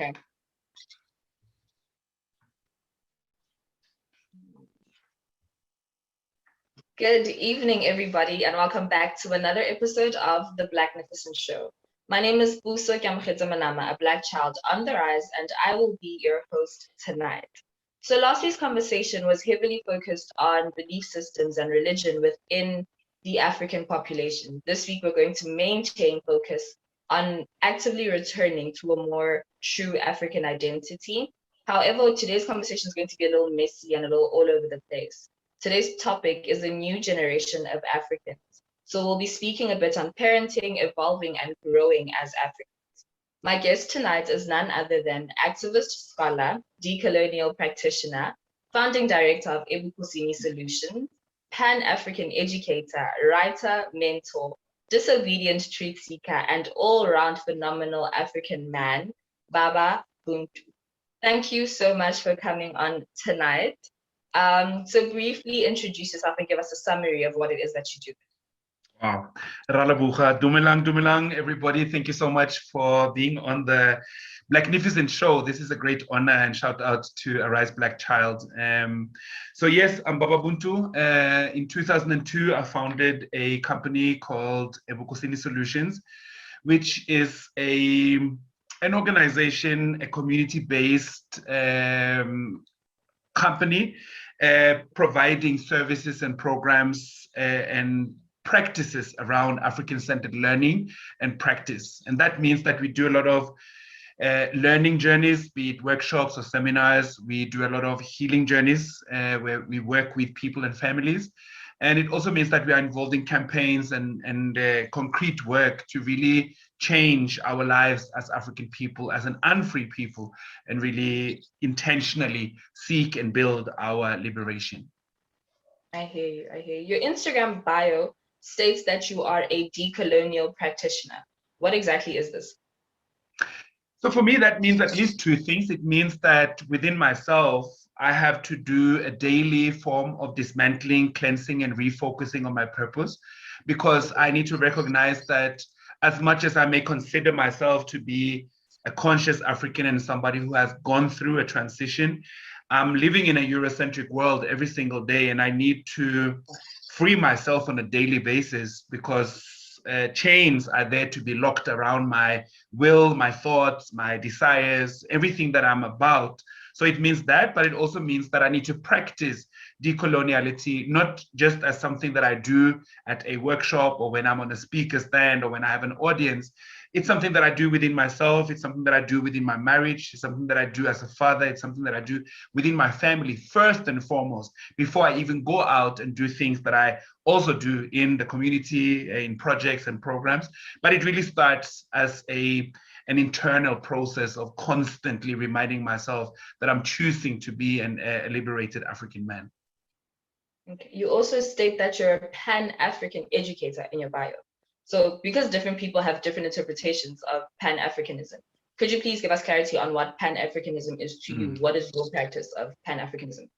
Okay. Good evening, everybody, and welcome back to another episode of the Blacknificent show. My name is Keamogetse Monama, a Black child on the rise, and I will be your host tonight. So last week's conversation was heavily focused on belief systems and religion within the African population. This week, we're going to maintain focus on actively returning to a more true African identity. However, today's conversation is going to be a little messy and a little all over the place. Today's topic is the new generation of Africans. So we'll be speaking a bit on parenting, evolving, and growing as Africans. My guest tonight is none other than activist, scholar, decolonial practitioner, founding director of Ebukosini Solutions, Pan-African educator, writer, mentor, disobedient truth seeker, and all-round phenomenal African man, Baba Buntu. Thank you so much for coming on tonight. So briefly introduce yourself and give us a summary of what it is that you do. Wow. Ralabucha, Dumelang, everybody. Thank you so much for being on the Blacknificent show. This is a great honor, and shout out to Arise Black Child. So yes, I'm Baba Buntu. In 2002, I founded a company called Ebukosini Solutions, which is an organization, a community-based company providing services and programs and practices around African-centered learning and practice. And that means that we do a lot of learning journeys, be it workshops or seminars. We do a lot of healing journeys where we work with people and families. And it also means that we are involved in campaigns and concrete work to really change our lives as African people, as an unfree people, and really intentionally seek and build our liberation. I hear you, I hear you. Your Instagram bio states that you are a decolonial practitioner. What exactly is this? So for me, that means at least two things. It means that within myself, I have to do a daily form of dismantling, cleansing, and refocusing on my purpose, because I need to recognize that as much as I may consider myself to be a conscious African and somebody who has gone through a transition, I'm living in a Eurocentric world every single day, and I need to free myself on a daily basis, because chains are there to be locked around my will, my thoughts, my desires, everything that I'm about. So it means that, but it also means that I need to practice decoloniality, not just as something that I do at a workshop or when I'm on a speaker stand or when I have an audience. It's something that I do within myself. It's something that I do within my marriage. It's something that I do as a father. It's something that I do within my family, first and foremost, before I even go out and do things that I also do in the community, in projects and programs. But it really starts as an internal process of constantly reminding myself that I'm choosing to be a liberated African man. Okay. You also state that you're a Pan-African educator in your bio. So because different people have different interpretations of Pan-Africanism, could you please give us clarity on what Pan-Africanism is to you? What is your practice of Pan-Africanism?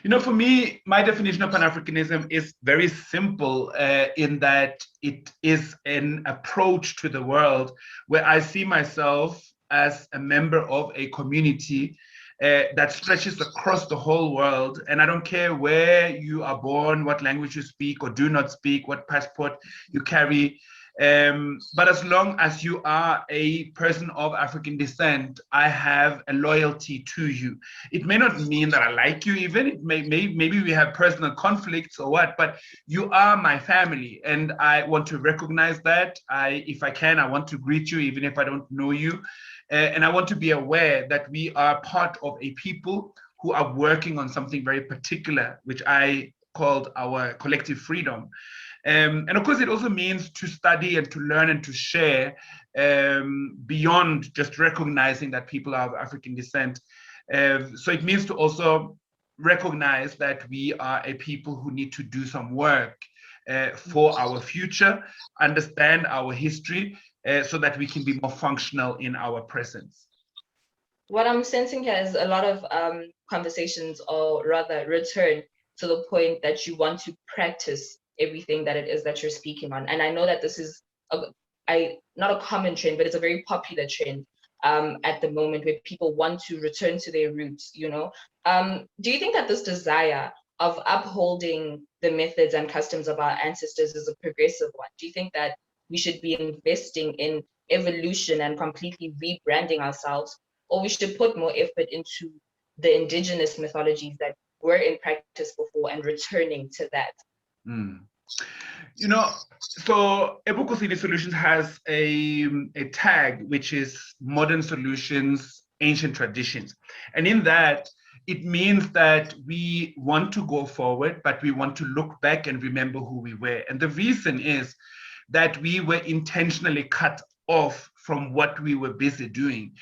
You know, for me, my definition of Pan-Africanism is very simple in that it is an approach to the world where I see myself as a member of a community that stretches across the whole world. And I don't care where you are born, what language you speak or do not speak, what passport you carry. But as long as you are a person of African descent, I have a loyalty to you. It may not mean that I like you even. It maybe we have personal conflicts or what, but you are my family. And I want to recognize that. If I can, I want to greet you even if I don't know you. And I want to be aware that we are part of a people who are working on something very particular, which I called our collective freedom. And of course, it also means to study and to learn and to share beyond just recognizing that people are of African descent. So it means to also recognize that we are a people who need to do some work for our future, understand our history, so that we can be more functional in our presence. What I'm sensing here is a lot of conversations, or rather return to the point that you want to practice everything that it is that you're speaking on. And I know that this is not a common trend, but it's a very popular trend at the moment, where people want to return to their roots, you know. Do you think that this desire of upholding the methods and customs of our ancestors is a progressive one? Do you think that we should be investing in evolution and completely rebranding ourselves, or we should put more effort into the indigenous mythologies that were in practice before and returning to that? You know, so Ebukosini Solutions has a tag, which is modern solutions, ancient traditions. And in that, it means that we want to go forward, but we want to look back and remember who we were. And the reason is that we were intentionally cut off from what we were busy doing,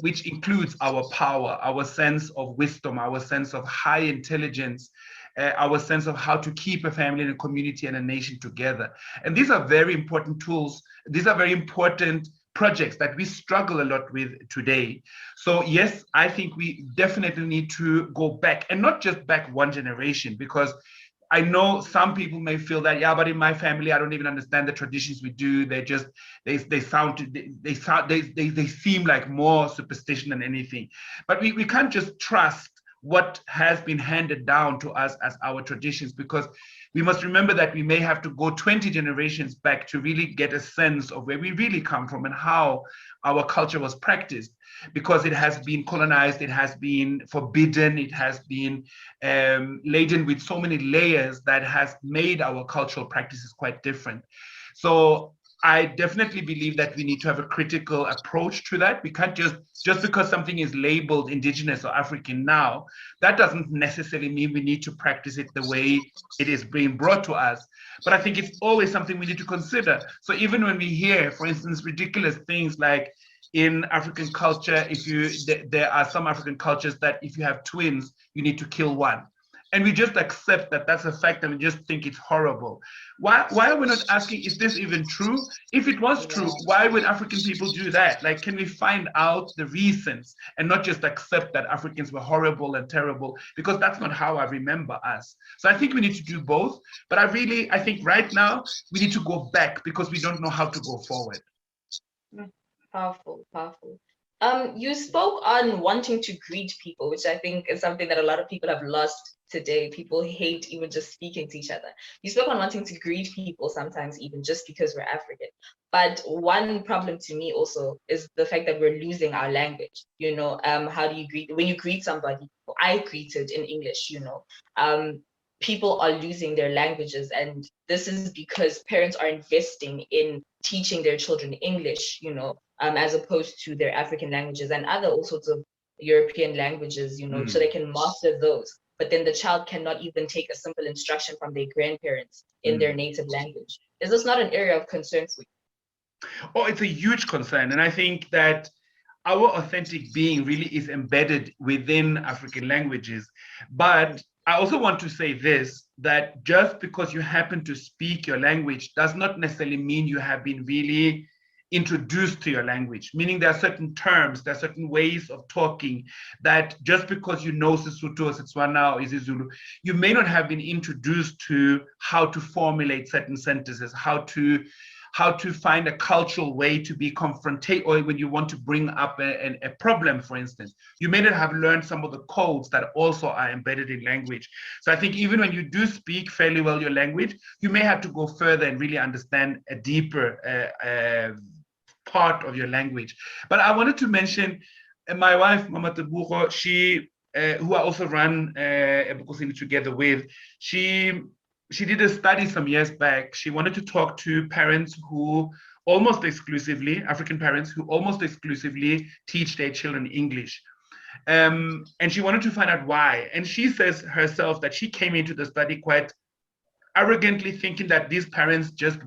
which includes our power, our sense of wisdom, our sense of high intelligence, our sense of how to keep a family and a community and a nation together. And these are very important tools. These are very important projects that we struggle a lot with today. So yes, I think we definitely need to go back, and not just back one generation, because I know some people may feel that, yeah, but in my family, I don't even understand the traditions we do. They just, they seem like more superstition than anything. But we can't just trust what has been handed down to us as our traditions, because we must remember that we may have to go 20 generations back to really get a sense of where we really come from and how our culture was practiced, because it has been colonized, it has been forbidden, it has been laden with so many layers that has made our cultural practices quite different. So I definitely believe that we need to have a critical approach to that. We can't just because something is labeled indigenous or African now, that doesn't necessarily mean we need to practice it the way it is being brought to us. But I think it's always something we need to consider. So even when we hear, for instance, ridiculous things like in African culture, there are some African cultures that if you have twins, you need to kill one. And we just accept that that's a fact, and we just think it's horrible. Why are we not asking, is this even true? If it was true, why would African people do that? Like, can we find out the reasons and not just accept that Africans were horrible and terrible? Because that's not how I remember us. So I think we need to do both. But I think right now we need to go back, because we don't know how to go forward. Powerful, powerful. You spoke on wanting to greet people, which I think is something that a lot of people have lost today. People hate even just speaking to each other. You spoke on wanting to greet people sometimes even just because we're African. But one problem to me also is the fact that we're losing our language. You know, how do you greet? When you greet somebody, I greeted in English, you know. People are losing their languages, and this is because parents are investing in teaching their children English, you know, as opposed to their African languages and other all sorts of European languages, you know, so they can master those. But then the child cannot even take a simple instruction from their grandparents in their native language. Is this not an area of concern for you? Oh, it's a huge concern. And I think that our authentic being really is embedded within African languages. But I also want to say this, that just because you happen to speak your language does not necessarily mean you have been really introduced to your language, meaning there are certain terms, there are certain ways of talking that just because you know Sesotho or Setswana or isiZulu, you may not have been introduced to how to formulate certain sentences, how to find a cultural way to be confrontational, or when you want to bring up a problem, for instance. You may not have learned some of the codes that also are embedded in language. So I think even when you do speak fairly well your language, you may have to go further and really understand a deeper part of your language. But I wanted to mention my wife, Mama Teburo, she, who I also run Ebukosini together with, she did a study some years back. She wanted to talk to parents who almost exclusively, African parents who almost exclusively teach their children English. And she wanted to find out why. And she says herself that she came into the study quite arrogantly thinking that these parents just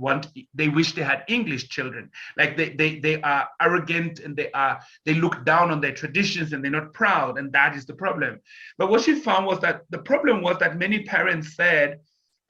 they wish they had English children. Like they are arrogant, and they look down on their traditions, and they're not proud, and that is the problem. But what she found was that the problem was that many parents said,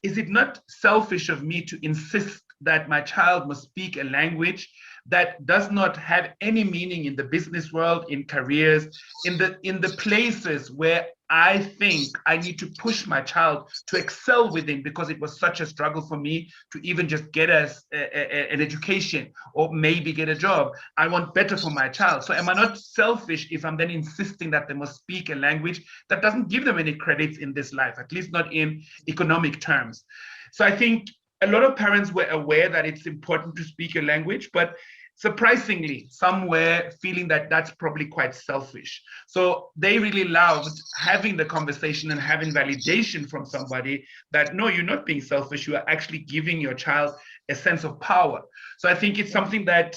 is it not selfish of me to insist that my child must speak a language that does not have any meaning in the business world, in careers, in the places where I think I need to push my child to excel within, because it was such a struggle for me to even just get an education or maybe get a job. I want better for my child. So am I not selfish if I'm then insisting that they must speak a language that doesn't give them any credits in this life, at least not in economic terms? So I think a lot of parents were aware that it's important to speak a language, but surprisingly, some were feeling that that's probably quite selfish. So they really loved having the conversation and having validation from somebody that, no, you're not being selfish, you are actually giving your child a sense of power. So I think it's something that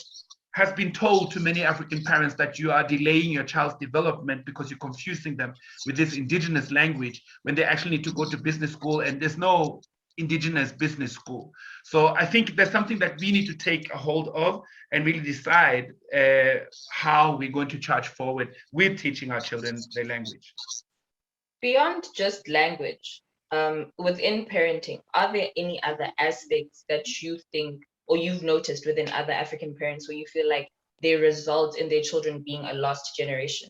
has been told to many African parents, that you are delaying your child's development because you're confusing them with this indigenous language when they actually need to go to business school, and there's no indigenous business school. So I think there's something that we need to take a hold of and really decide how we're going to charge forward with teaching our children their language. Beyond just language, within parenting, are there any other aspects that you think or you've noticed within other African parents where you feel like they result in their children being a lost generation?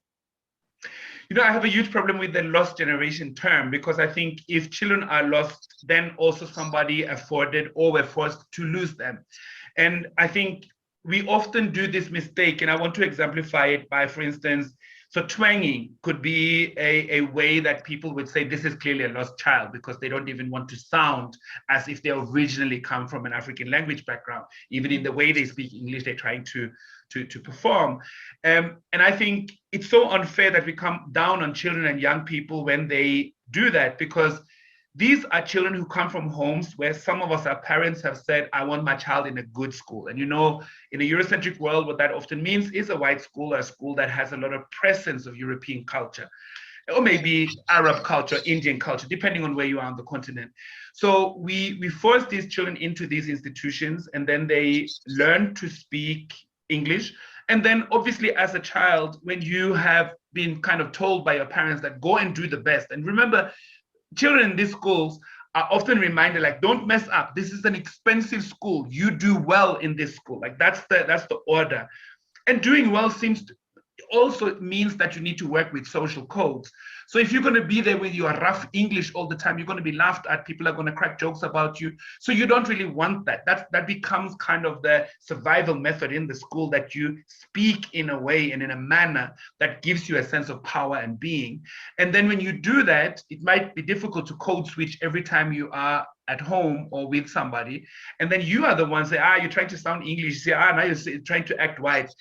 You know, I have a huge problem with the lost generation term, because I think if children are lost, then also somebody afforded or were forced to lose them. And I think we often do this mistake, and I want to exemplify it by, for instance, so twanging could be a way that people would say this is clearly a lost child, because they don't even want to sound as if they originally come from an African language background. Even in the way they speak English, they're trying to perform. And I think it's so unfair that we come down on children and young people when they do that, because these are children who come from homes where some of us, our parents, have said, I want my child in a good school. And you know, in a Eurocentric world, what that often means is a white school, or a school that has a lot of presence of European culture, or maybe Arab culture, Indian culture, depending on where you are on the continent. So we force these children into these institutions, and then they learn to speak English. And then obviously as a child, when you have been kind of told by your parents that go and do the best, and remember, children in these schools are often reminded, like, don't mess up. This is an expensive school. You do well in this school. Like, that's the order. And doing well seems to also means that you need to work with social codes. So if you're going to be there with your rough English all the time, you're going to be laughed at. People are going to crack jokes about you. So you don't really want that. That becomes kind of the survival method in the school, that you speak in a way and in a manner that gives you a sense of power and being. And then when you do that, it might be difficult to code switch every time you are at home or with somebody. And then you are the ones that, you're trying to sound English. You say, now you're trying to act white.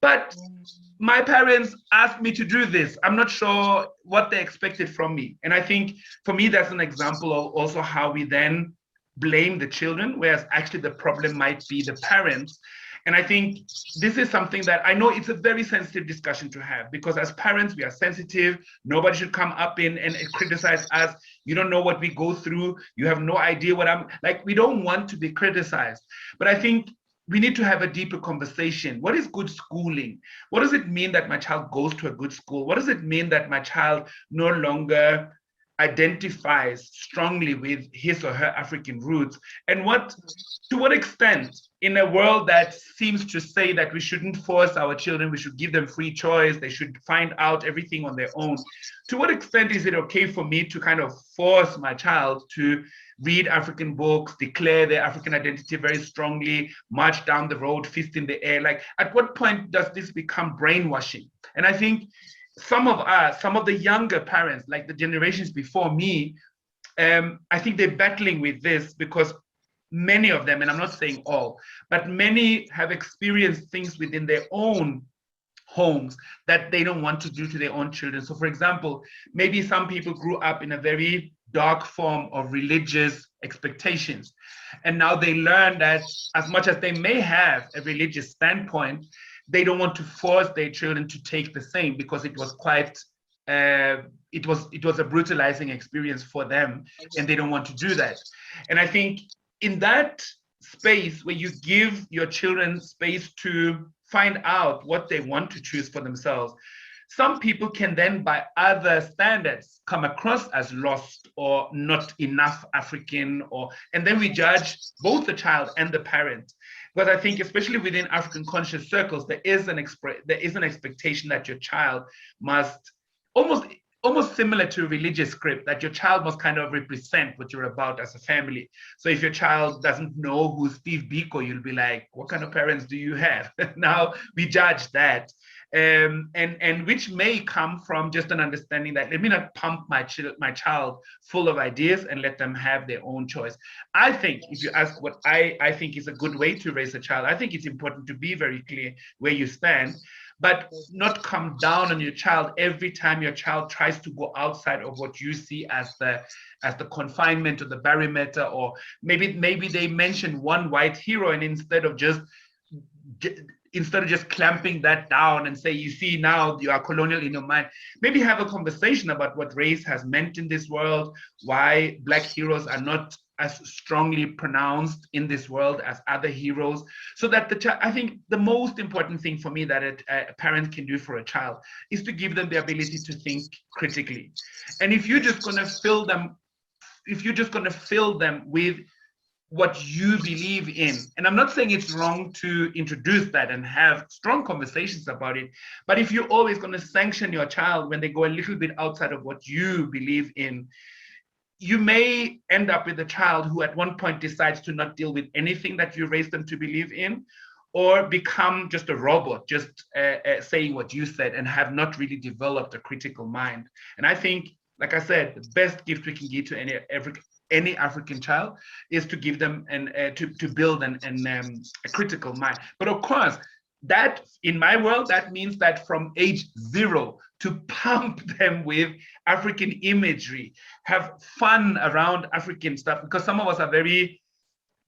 But my parents asked me to do this. I'm not sure what they expected from me. And I think for me, that's an example of also how we then blame the children, whereas actually the problem might be the parents. And I think this is something that I know it's a very sensitive discussion to have, because as parents, we are sensitive. Nobody should come up in and criticize us. You don't know what we go through. You have no idea what I'm like. We don't want to be criticized. But I think we need to have a deeper conversation. What is good schooling? What does it mean that my child goes to a good school? What does it mean that my child no longer identifies strongly with his or her African roots? And to what extent, in a world that seems to say that we shouldn't force our children, we should give them free choice, they should find out everything on their own, to what extent is it okay for me to kind of force my child to read African books, declare their African identity very strongly, march down the road, fist in the air? Like, at what point does this become brainwashing? And I think some of the younger parents, like the generations before me, I think they're battling with this, because many of them, and I'm not saying all, but many have experienced things within their own homes that they don't want to do to their own children. So for example, maybe some people grew up in a very dark form of religious expectations. And now they learn that as much as they may have a religious standpoint, they don't want to force their children to take the same, because it was quite, it was a brutalizing experience for them, and they don't want to do that. And I think in that space where you give your children space to find out what they want to choose for themselves, some people can then, by other standards, come across as lost or not enough African, and then we judge both the child and the parent. Because I think, especially within African conscious circles, there is an expectation that your child must almost almost similar to a religious script, that your child must kind of represent what you're about as a family. So if your child doesn't know who Steve Biko, you'll be like, what kind of parents do you have? Now we judge that. And which may come from just an understanding that let me not pump my child full of ideas and let them have their own choice. I think if you ask what I think is a good way to raise a child, I think it's important to be very clear where you stand, but not come down on your child every time your child tries to go outside of what you see as the confinement or the perimeter, or maybe they mention one white hero, and instead of just clamping that down and say, you see, now you are colonial in your mind, maybe have a conversation about what race has meant in this world, why Black heroes are not as strongly pronounced in this world as other heroes, so that I think the most important thing for me that a parent can do for a child is to give them the ability to think critically. And if you're just going to fill them with what you believe in, and I'm not saying it's wrong to introduce that and have strong conversations about it, but if you're always going to sanction your child when they go a little bit outside of what you believe in, you may end up with a child who at one point decides to not deal with anything that you raised them to believe in, or become just a robot, just saying what you said, and have not really developed a critical mind. And I think, like I said, the best gift we can give to any African child is to give them to build a critical mind. But of course, that in my world, that means that from age 0 to pump them with African imagery, have fun around African stuff, because some of us are very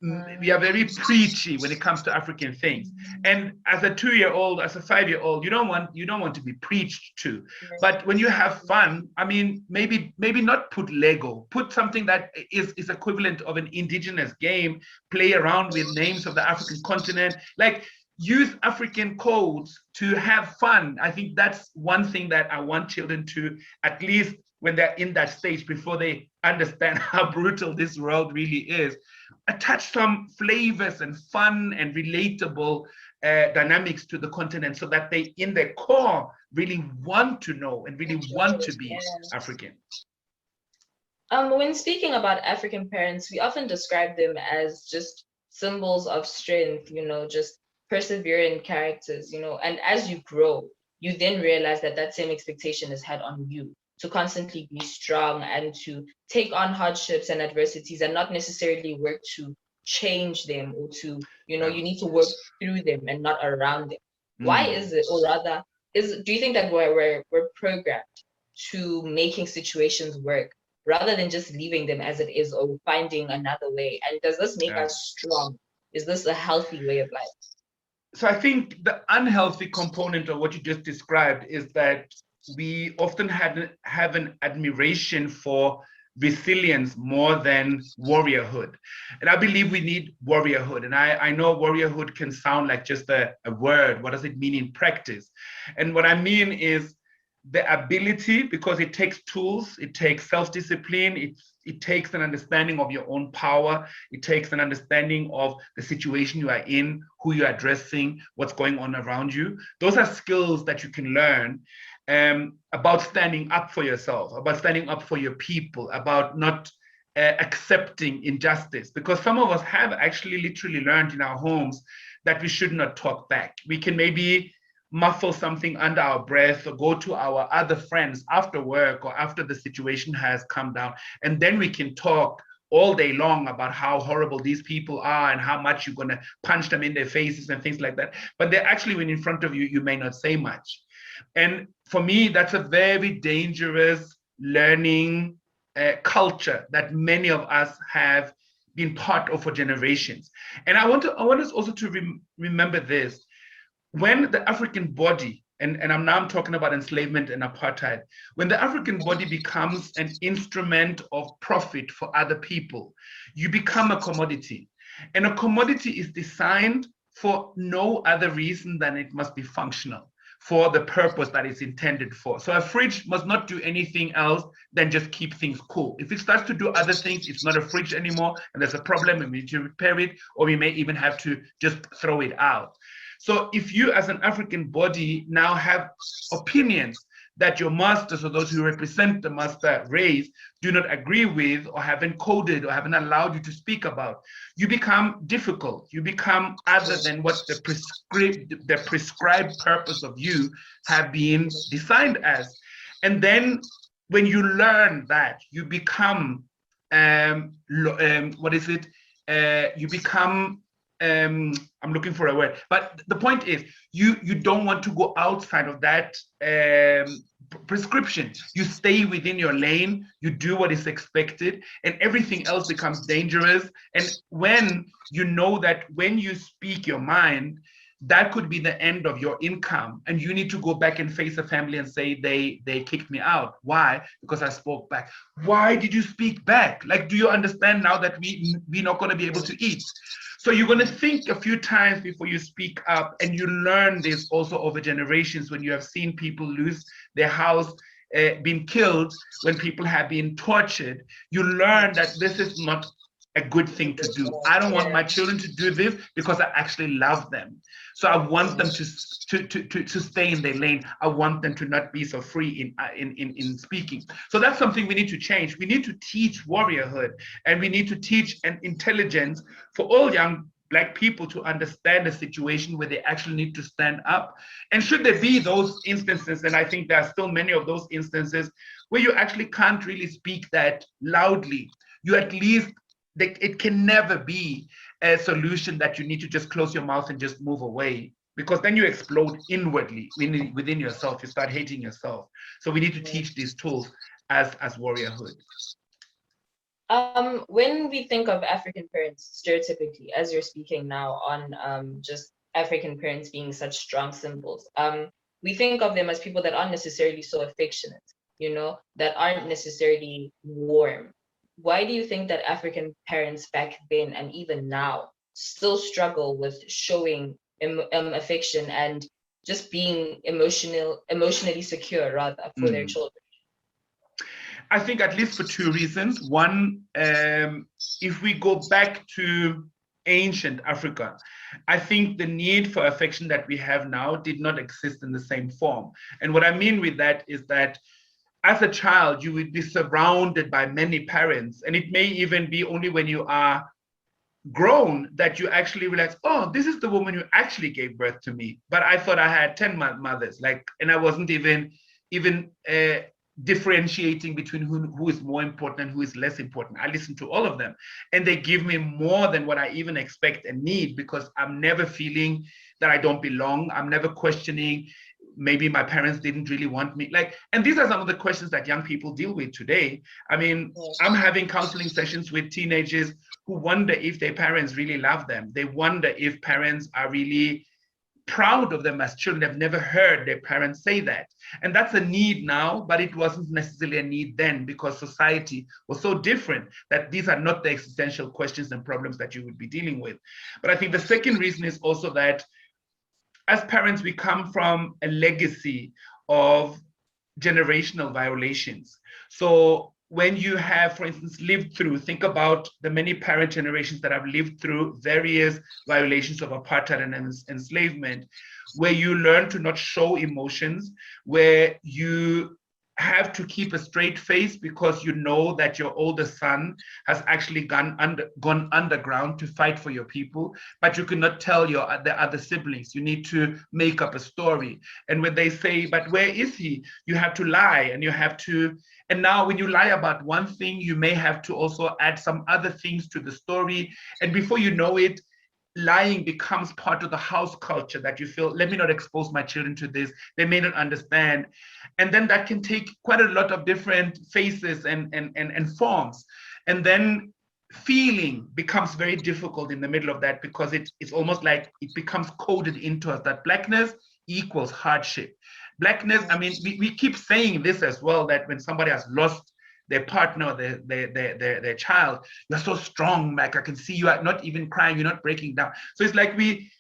preachy when it comes to African things. And as a 2-year-old, as a 5-year-old, you don't want to be preached to. But when you have fun, I mean, maybe not put Lego, put something that is equivalent of an indigenous game, play around with names of the African continent, like use African codes to have fun. I think that's one thing that I want children to, at least when they're in that stage, before they understand how brutal this world really is, attach some flavors and fun and relatable dynamics to the continent, so that they, in their core, really want to know and really want to be African. When speaking about African parents, we often describe them as just symbols of strength, just persevering characters, and as you grow, you then realize that same expectation is had on you, to constantly be strong and to take on hardships and adversities, and not necessarily work to change them, or to, you need to work through them and not around them. Why is it, or rather, do you think that we're programmed to making situations work rather than just leaving them as it is, or finding another way? And does this make us strong? Is this a healthy way of life? So I think the unhealthy component of what you just described is that we often have an admiration for resilience more than warriorhood. And I believe we need warriorhood. And I know warriorhood can sound like just a word. What does it mean in practice? And what I mean is the ability, because it takes tools, it takes self-discipline, it takes an understanding of your own power, it takes an understanding of the situation you are in, who you're addressing, what's going on around you. Those are skills that you can learn about standing up for yourself, about standing up for your people, about not accepting injustice. Because some of us have actually literally learned in our homes that we should not talk back. We can maybe muffle something under our breath, or go to our other friends after work or after the situation has come down, and then we can talk all day long about how horrible these people are and how much you're going to punch them in their faces and things like that. But they're actually, when in front of you, you may not say much. And for me, that's a very dangerous learning culture that many of us have been part of for generations. And I want us also to remember this. When the African body, and I'm talking about enslavement and apartheid, when the African body becomes an instrument of profit for other people, you become a commodity. And a commodity is designed for no other reason than it must be functional for the purpose that it's intended for. So a fridge must not do anything else than just keep things cool. If it starts to do other things, it's not a fridge anymore, and there's a problem, and we need to repair it, or we may even have to just throw it out. So if you as an African body now have opinions that your masters or those who represent the master race do not agree with or haven't coded or haven't allowed you to speak about, you become difficult. You become other than what the prescribed purpose of you have been designed as. And then when you learn that, you become, what is it? You become, I'm looking for a word, but the point is you don't want to go outside of that prescription. You stay within your lane, you do what is expected, and everything else becomes dangerous. And when you know that when you speak your mind, that could be the end of your income, and you need to go back and face a family and say they kicked me out. Why? Because I spoke back. Why did you speak back? Like, do you understand now that we're not going to be able to eat? So you're going to think a few times before you speak up, and you learn this also over generations when you have seen people lose their house, been killed, when people have been tortured. You learn that this is not a good thing to do. I don't want my children to do this because I actually love them. So I want them to stay in their lane. I want them to not be so free in speaking. So that's something we need to change. We need to teach warriorhood, and we need to teach an intelligence for all young Black people to understand a situation where they actually need to stand up. And should there be those instances, and I think there are still many of those instances where you actually can't really speak that loudly, you at least, it can never be a solution that you need to just close your mouth and just move away, because then you explode inwardly within yourself. You start hating yourself. So we need to teach these tools as warriorhood. When we think of African parents stereotypically, as you're speaking now on just African parents being such strong symbols, we think of them as people that aren't necessarily so affectionate, that aren't necessarily warm. Why do you think that African parents back then and even now still struggle with showing affection and just being emotionally secure, rather, for their children? I think at least for two reasons. One, if we go back to ancient Africa, I think the need for affection that we have now did not exist in the same form. And what I mean with that is that as a child, you would be surrounded by many parents, and it may even be only when you are grown that you actually realize, oh, this is the woman who actually gave birth to me. But I thought I had 10 mothers, and I wasn't even differentiating between who is more important and who is less important. I listen to all of them, and they give me more than what I even expect and need, because I'm never feeling that I don't belong. I'm never questioning, maybe my parents didn't really want me. And these are some of the questions that young people deal with today. I mean, I'm having counseling sessions with teenagers who wonder if their parents really love them. They wonder if parents are really proud of them as children. They've never heard their parents say that. And that's a need now, but it wasn't necessarily a need then, because society was so different that these are not the existential questions and problems that you would be dealing with. But I think the second reason is also that as parents, we come from a legacy of generational violations. So when you have, for instance, lived through, think about the many parent generations that have lived through various violations of apartheid and enslavement, where you learn to not show emotions, where you have to keep a straight face because you know that your older son has actually gone underground to fight for your people, but you cannot tell the other siblings. You need to make up a story. And when they say, but where is he? You have to lie, and you have to, and now when you lie about one thing, you may have to also add some other things to the story. And before you know it, lying becomes part of the house culture, that you feel, let me not expose my children to this. They may not understand. And then that can take quite a lot of different faces and forms. And then feeling becomes very difficult in the middle of that, because it's almost like it becomes coded into us that Blackness equals hardship. Blackness, I mean, we keep saying this as well, that when somebody has lost their partner, their child, you're so strong, Mac. I can see you are not even crying, you're not breaking down. So it's like we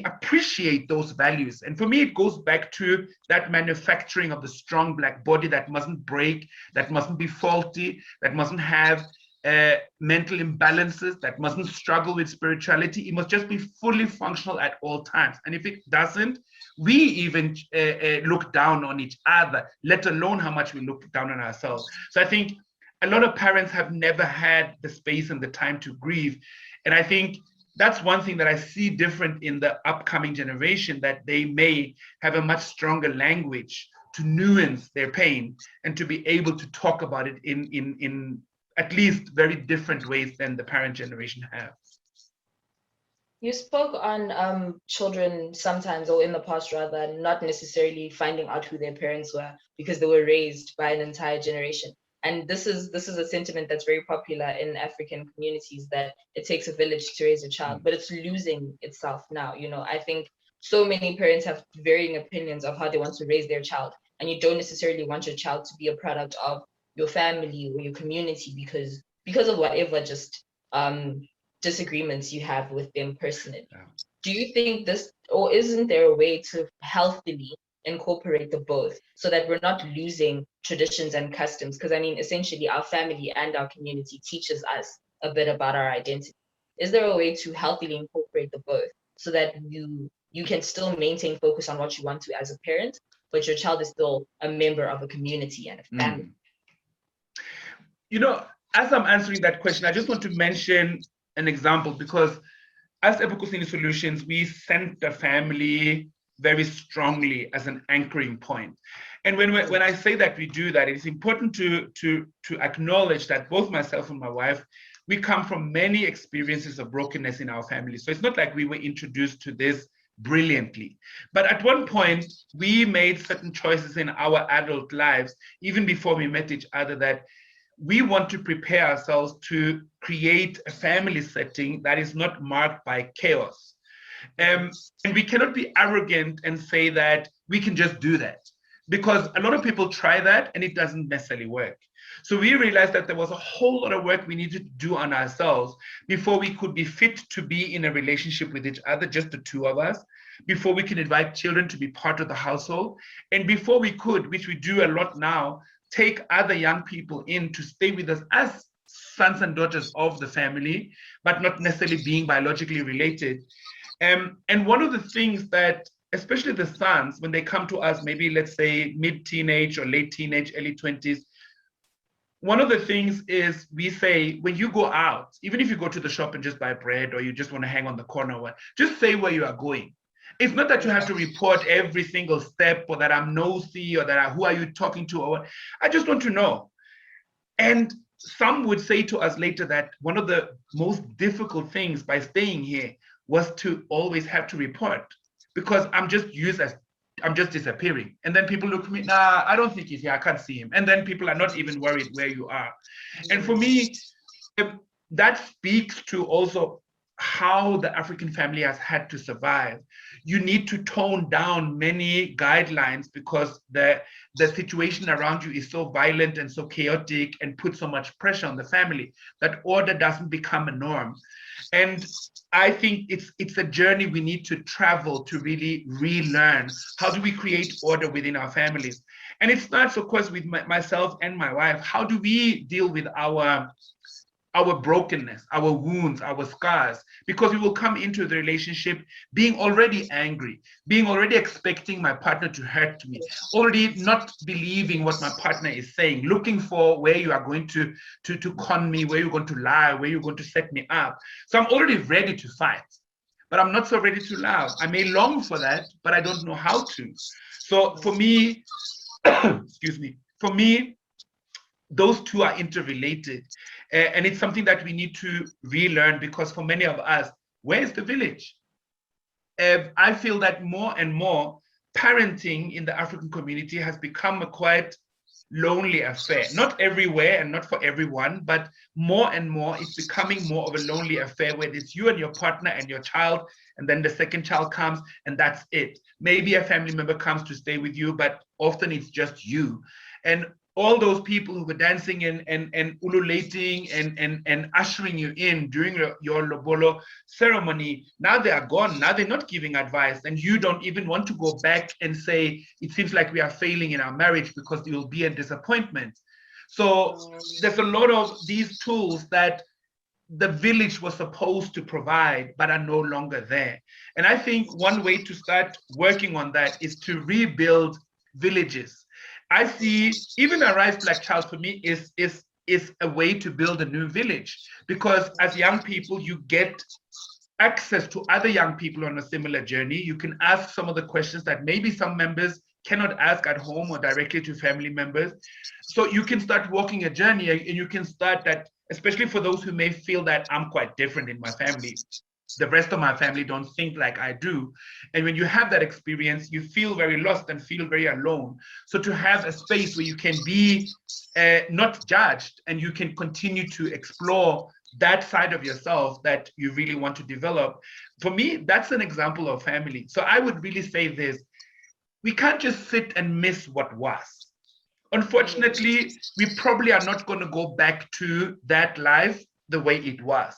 appreciate those values. And for me, it goes back to that manufacturing of the strong Black body that mustn't break, that mustn't be faulty, that mustn't have mental imbalances, that mustn't struggle with spirituality. It must just be fully functional at all times. And if it doesn't, we even look down on each other, let alone how much we look down on ourselves. So I think a lot of parents have never had the space and the time to grieve. And I think that's one thing that I see different in the upcoming generation, that they may have a much stronger language to nuance their pain and to be able to talk about it in at least very different ways than the parent generation have. You spoke on children sometimes, or in the past rather, not necessarily finding out who their parents were because they were raised by an entire generation. And this is a sentiment that's very popular in African communities, that it takes a village to raise a child, but it's losing itself now. You know, I think so many parents have varying opinions of how they want to raise their child, and you don't necessarily want your child to be a product of your family or your community because of whatever just disagreements you have with them personally. Yeah. Do you think this, or isn't there a way to healthily incorporate the both so that we're not losing traditions and customs? Because I mean, essentially our family and our community teaches us a bit about our identity. Is there a way to healthily incorporate the both so that you can still maintain focus on what you want to as a parent, but your child is still a member of a community and a family? You know, as I'm answering that question, I just want to mention an example, because as Ebukusini Solutions, we center family very strongly as an anchoring point. And when I say that we do that, it's important to acknowledge that both myself and my wife, we come from many experiences of brokenness in our family. So it's not like we were introduced to this brilliantly. But at one point, we made certain choices in our adult lives, even before we met each other, that we want to prepare ourselves to create a family setting that is not marked by chaos. And we cannot be arrogant and say that we can just do that, because a lot of people try that and it doesn't necessarily work. So we realized that there was a whole lot of work we needed to do on ourselves before we could be fit to be in a relationship with each other, just the two of us, before we can invite children to be part of the household, and before we could, which we do a lot now, take other young people in to stay with us as sons and daughters of the family, but not necessarily being biologically related. And one of the things that, especially the sons, when they come to us, maybe let's say mid-teenage or late teenage, early 20s, one of the things is we say, when you go out, even if you go to the shop and just buy bread, or you just want to hang on the corner, just say where you are going. It's not that you have to report every single step, or that I'm nosy, or that who are you talking to, or I just want to know. And some would say to us later that one of the most difficult things by staying here was to always have to report, because I'm just disappearing. And then people look at me, nah, I don't think he's here, I can't see him. And then people are not even worried where you are. And for me, that speaks to also how the African family has had to survive. You need to tone down many guidelines because the situation around you is so violent and so chaotic and puts so much pressure on the family that order doesn't become a norm. And I think it's a journey we need to travel to really relearn. How do we create order within our families? And it starts, of course, with myself and my wife. How do we deal with our brokenness, our wounds, our scars? Because we will come into the relationship being already angry, being already expecting my partner to hurt me, already not believing what my partner is saying, looking for where you are going to con me, where you're going to lie, where you're going to set me up. So I'm already ready to fight, but I'm not so ready to love. I may long for that, but I don't know how to. So for me, excuse me, for me, those two are interrelated. And it's something that we need to relearn, because for many of us, where is the village? I feel that more and more parenting in the African community has become a quite lonely affair. Not everywhere and not for everyone, but more and more it's becoming more of a lonely affair, where it's you and your partner and your child, and then the second child comes and that's it. Maybe a family member comes to stay with you, but often it's just you. And all those people who were dancing and ululating and ushering you in during your Lobolo ceremony, now they are gone. Now they're not giving advice. And you don't even want to go back and say, it seems like we are failing in our marriage, because it will be a disappointment. So there's a lot of these tools that the village was supposed to provide, but are no longer there. And I think one way to start working on that is to rebuild villages. I see even a Rise Black Child for me is a way to build a new village, because as young people, you get access to other young people on a similar journey. You can ask some of the questions that maybe some members cannot ask at home or directly to family members. So you can start walking a journey, and you can start that, especially for those who may feel that I'm quite different in my family. The rest of my family don't think like I do. And when you have that experience, you feel very lost and feel very alone. So to have a space where you can be not judged, and you can continue to explore that side of yourself that you really want to develop, for me, that's an example of family. So I would really say this: we can't just sit and miss what was. Unfortunately, we probably are not going to go back to that life the way it was.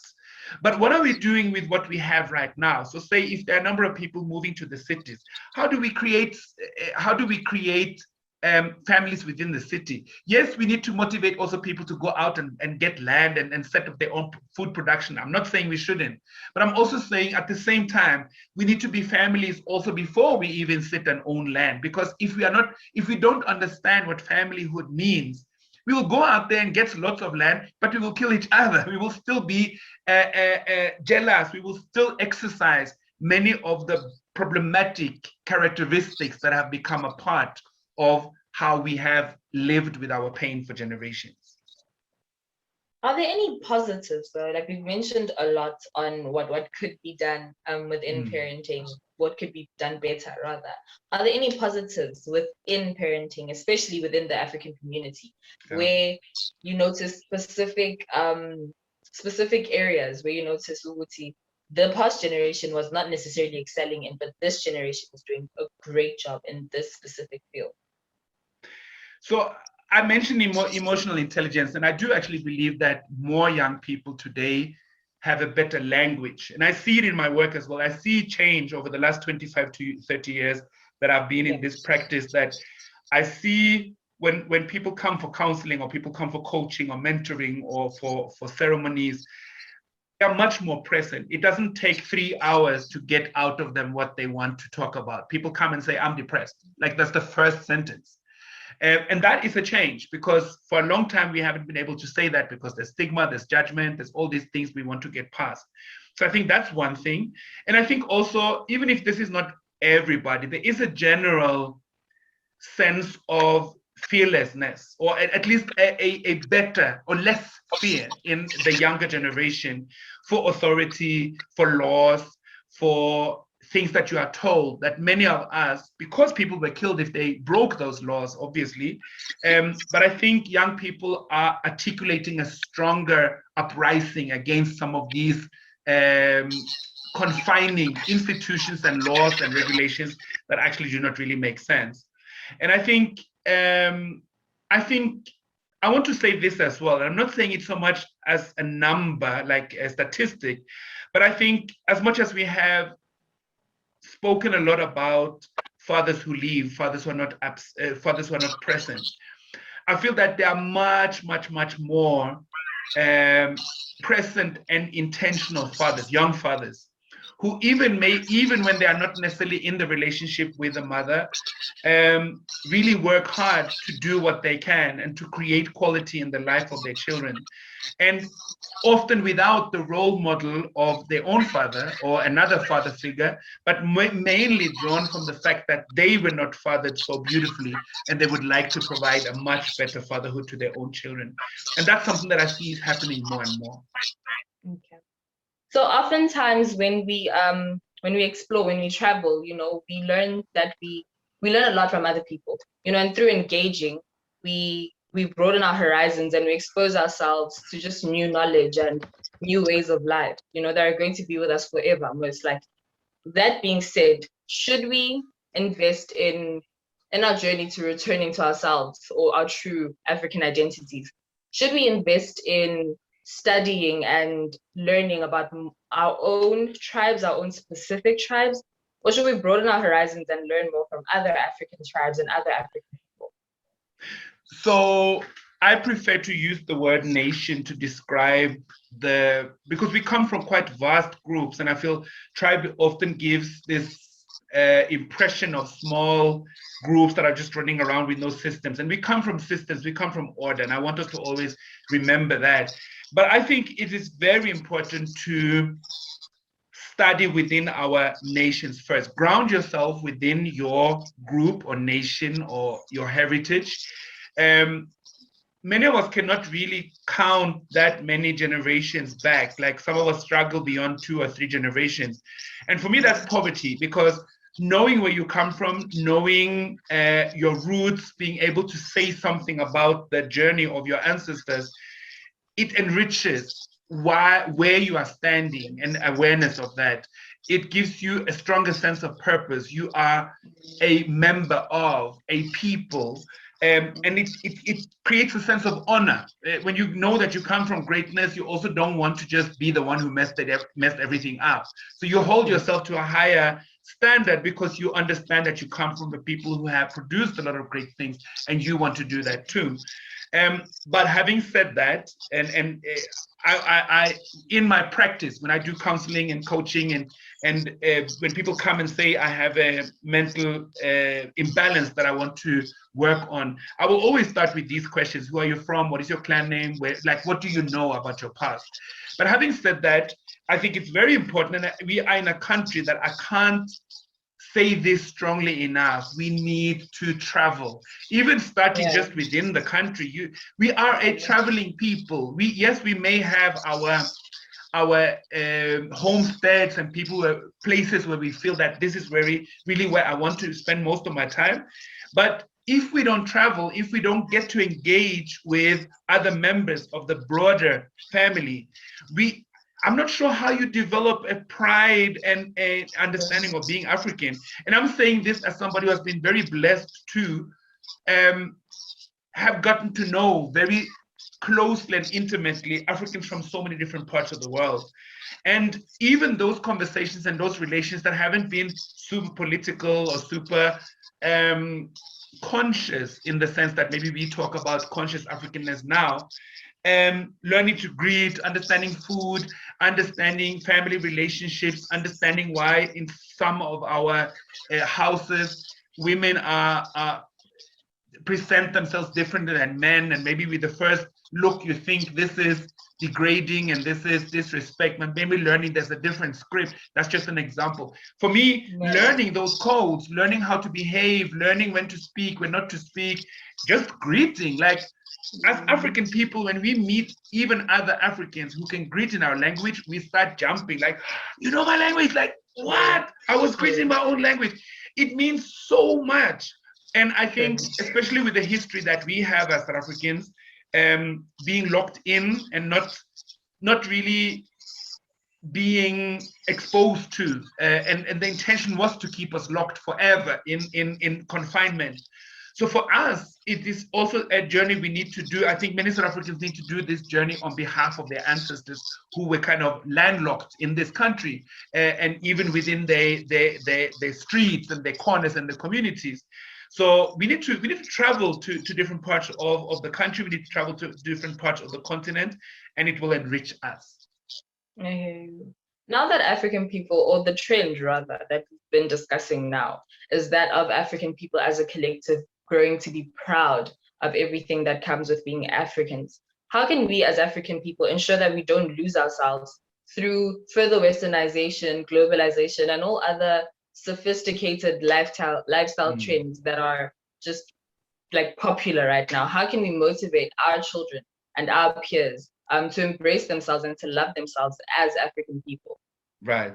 But what are we doing with what we have right now? So say if there are a number of people moving to the cities, how do we create families within the city? Yes, we need to motivate also people to go out and get land and set up their own food production. I'm not saying we shouldn't, but I'm also saying at the same time, we need to be families also before we even sit and own land. Because if we don't understand what familyhood means, we will go out there and get lots of land, but we will kill each other. We will still be jealous. We will still exercise many of the problematic characteristics that have become a part of how we have lived with our pain for generations. Are there any positives though? Like we've mentioned a lot on what could be done within parenting, what could be done better rather. Are there any positives within parenting, especially within the African community, where you notice specific areas where you notice Uguti, the past generation was not necessarily excelling in, but this generation is doing a great job in this specific field? So I mentioned emotional intelligence, and I do actually believe that more young people today have a better language. And I see it in my work as well. I see change over the last 25 to 30 years that I've been in this practice, that I see when people come for counseling, or people come for coaching or mentoring or for ceremonies, they are much more present. It doesn't take 3 hours to get out of them what they want to talk about. People come and say, I'm depressed. Like that's the first sentence. And that is a change, because for a long time we haven't been able to say that because there's stigma, there's judgment, there's all these things we want to get past. So I think that's one thing. And I think also, even if this is not everybody, there is a general sense of fearlessness, or at least a better or less fear in the younger generation for authority, for laws, for things that you are told, that many of us, because people were killed if they broke those laws, obviously. But I think young people are articulating a stronger uprising against some of these confining institutions and laws and regulations that actually do not really make sense. And I think I want to say this as well. I'm not saying it so much as a number, like a statistic, but I think as much as we have spoken a lot about fathers who leave, fathers who are not present, I feel that there are much more present and intentional fathers, young fathers, who even when they are not necessarily in the relationship with the mother, really work hard to do what they can and to create quality in the life of their children. And often without the role model of their own father or another father figure, but mainly drawn from the fact that they were not fathered so beautifully, and they would like to provide a much better fatherhood to their own children. And that's something that I see is happening more and more. Okay. So oftentimes when we explore, when we travel, we learn that we learn a lot from other people, and through engaging, we broaden our horizons and we expose ourselves to just new knowledge and new ways of life, that are going to be with us forever, most likely. That being said, should we invest in our journey to returning to ourselves or our true African identities? Should we invest in studying and learning about our own tribes, our own specific tribes, or should we broaden our horizons and learn more from other African tribes and other African people? So I prefer to use the word nation to describe because we come from quite vast groups, and I feel tribe often gives this impression of small groups that are just running around with no systems. And we come from systems, we come from order, and I want us to always remember that. But I think it is very important to study within our nations first. Ground yourself within your group or nation or your heritage. Many of us cannot really count that many generations back. Like some of us struggle beyond 2 or 3 generations. And for me, that's poverty, because knowing where you come from, knowing your roots, being able to say something about the journey of your ancestors, it enriches where you are standing and awareness of that. It gives you a stronger sense of purpose. You are a member of a people. And it creates a sense of honor. When you know that you come from greatness, you also don't want to just be the one who messed everything up. So you hold yourself to a higher standard because you understand that you come from the people who have produced a lot of great things, and you want to do that too. But having said that, and I in my practice, when I do counseling and coaching, and when people come and say I have a mental imbalance that I want to work on, I will always start with these questions: who are you from? What is your clan name? What do you know about your past? But having said that, I think it's very important, and we are in a country that I can't say this strongly enough. We need to travel, even starting just within the country. We are a traveling people. We may have our homesteads and places where we feel that this is really where I want to spend most of my time. But if we don't travel, if we don't get to engage with other members of the broader family, I'm not sure how you develop a pride and an understanding of being African. And I'm saying this as somebody who has been very blessed to have gotten to know very closely and intimately Africans from so many different parts of the world. And even those conversations and those relations that haven't been super political or super conscious, in the sense that maybe we talk about conscious Africanness now, learning to greet, understanding food, understanding family relationships, understanding why in some of our houses, women present themselves differently than men, and maybe with the first look you think this is degrading and this is disrespect, but maybe learning there's a different script. That's just an example. For me, learning those codes, learning how to behave, learning when to speak, when not to speak, just greeting. Like, as African people, when we meet even other Africans who can greet in our language, we start jumping like, you know my language? Like, what? I was greeting my own language. It means so much. And I think, especially with the history that we have as South Africans, being locked in and not really being exposed to, and the intention was to keep us locked forever in confinement. So for us, it is also a journey we need to do. I think many South Africans need to do this journey on behalf of their ancestors who were kind of landlocked in this country, and even within their streets and their corners and the communities. So we need to travel to different parts of the country. We need to travel to different parts of the continent, and it will enrich us. Now that African people, or the trend rather, that we've been discussing now, is that of African people as a collective growing to be proud of everything that comes with being Africans, how can we as African people ensure that we don't lose ourselves through further westernization, globalization, and all other sophisticated lifestyle trends that are just like popular right now? How can we motivate our children and our peers to embrace themselves and to love themselves as African people? Right.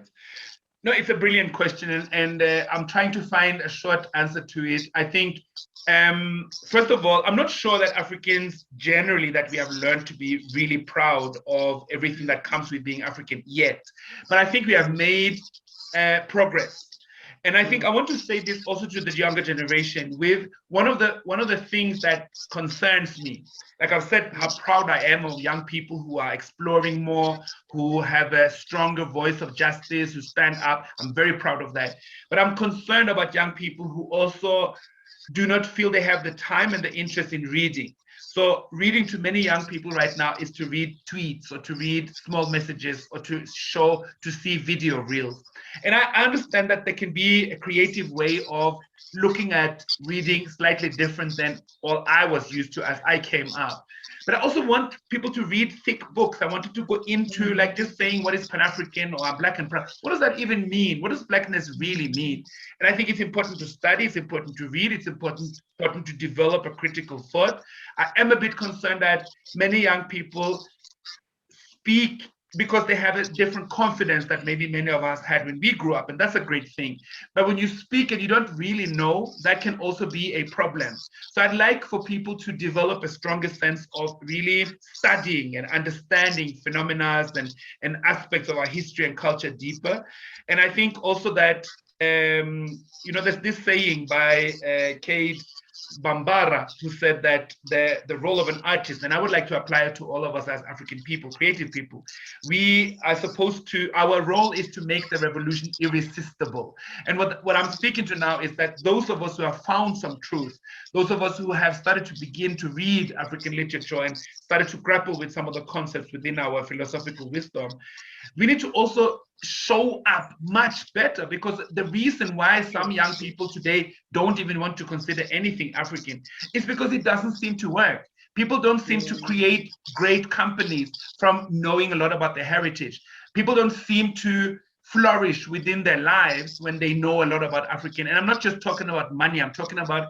No, it's a brilliant question, and I'm trying to find a short answer to it. I think, first of all, I'm not sure that Africans generally, that we have learned to be really proud of everything that comes with being African yet, but I think we have made progress. And I think I want to say this also to the younger generation. With one of the things that concerns me, like I've said, how proud I am of young people who are exploring more, who have a stronger voice of justice, who stand up. I'm very proud of that. But I'm concerned about young people who also do not feel they have the time and the interest in reading. So reading to many young people right now is to read tweets or to read small messages or to see video reels. And I understand that there can be a creative way of looking at reading slightly different than all I was used to as I came up. But I also want people to read thick books. I wanted to go into like just saying what is Pan-African or Black and Brown. What does that even mean? What does Blackness really mean? And I think it's important to study, it's important to read, it's important to develop a critical thought. I am a bit concerned that many young people speak because they have a different confidence that maybe many of us had when we grew up, and that's a great thing. But when you speak and you don't really know, that can also be a problem. So I'd like for people to develop a stronger sense of really studying and understanding phenomena and aspects of our history and culture deeper. And I think also that, there's this saying by Cade Bambara, who said that the role of an artist, and I would like to apply it to all of us as African people, creative people, we are supposed to, our role is to make the revolution irresistible. And what I'm speaking to now is that those of us who have found some truth, those of us who have started to begin to read African literature and started to grapple with some of the concepts within our philosophical wisdom, we need to also show up much better, because the reason why some young people today don't even want to consider anything African is because it doesn't seem to work. People don't seem to create great companies from knowing a lot about their heritage. People don't seem to flourish within their lives when they know a lot about African. And I'm not just talking about money, I'm talking about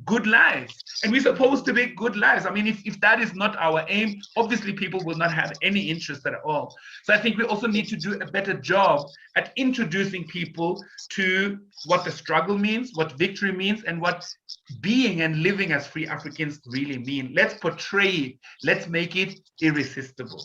good lives. And we're supposed to make good lives. I mean, if that is not our aim, obviously people will not have any interest at all. So I think we also need to do a better job at introducing people to what the struggle means, what victory means, and what being and living as free Africans really mean. Let's portray it. Let's make it irresistible.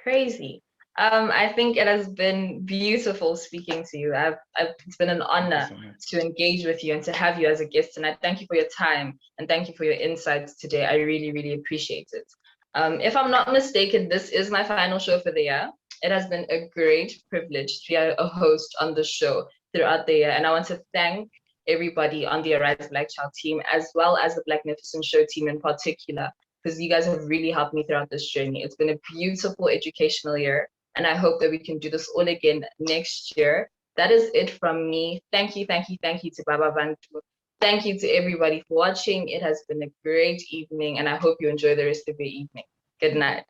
Crazy. I think it has been beautiful speaking to you. It's been an honor to engage with you and to have you as a guest. And I thank you for your time and thank you for your insights today. I really, really appreciate it. If I'm not mistaken, this is my final show for the year. It has been a great privilege to be a host on the show throughout the year. And I want to thank everybody on the Arise Black Child team, as well as the Blacknificent Show team in particular, because you guys have really helped me throughout this journey. It's been a beautiful educational year. And I hope that we can do this all again next year. That is it from me. Thank you to Baba Buntu. Thank you to everybody for watching. It has been a great evening, and I hope you enjoy the rest of your evening. Good night.